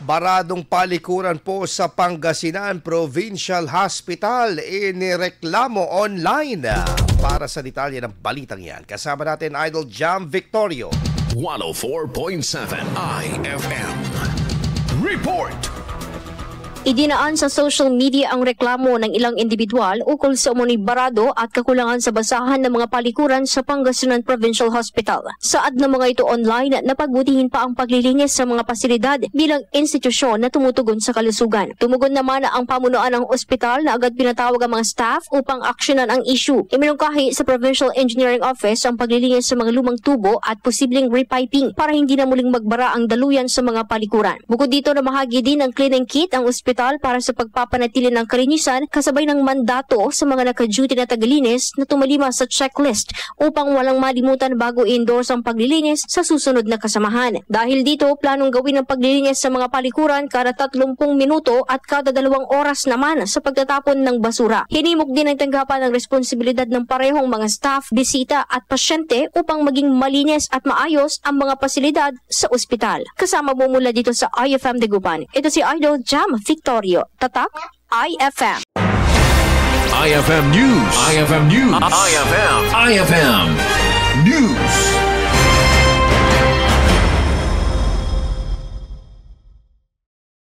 Baradong palikuran po sa Pangasinan Provincial Hospital, inireklamo online. Para sa detalye ng balitang yan, kasama natin Idol Jam Victorio. 104.7 IFM Report. Idinaan sa social media ang reklamo ng ilang individual ukol sa umunoy barado at kakulangan sa basahan ng mga palikuran sa Pangasinan Provincial Hospital. Saad ng mga ito online na pagbutihin pa ang paglilinis sa mga pasilidad bilang institusyon na tumutugon sa kalusugan. Tumugon naman ang pamunuan ng ospital na agad pinatawag ang mga staff upang aksyonan ang issue. Iminungkahi sa Provincial Engineering Office ang paglilinis sa mga lumang tubo at posibleng repiping para hindi na muling magbara ang daluyan sa mga palikuran. Bukod dito, namahagi din ng cleaning kit ang ospital para sa pagpapanatili ng kalinisan kasabay ng mandato sa mga naka-duty na tagalinis na tumalima sa checklist upang walang malimutan bago i-endorse ang paglilinis sa susunod na kasamahan. Dahil dito, planong gawin ang paglilinis sa mga palikuran kada 30 minuto at kada 2 oras naman sa pagtatapon ng basura. Hinimok din ang tanggapan ng responsibilidad ng parehong mga staff, bisita at pasyente upang maging malinis at maayos ang mga pasilidad sa ospital. Kasama mo mula dito sa IFM Dagupan. Ito si Idol Jam Victorio. Tatak, IFM. IFM News. IFM News. IFM News.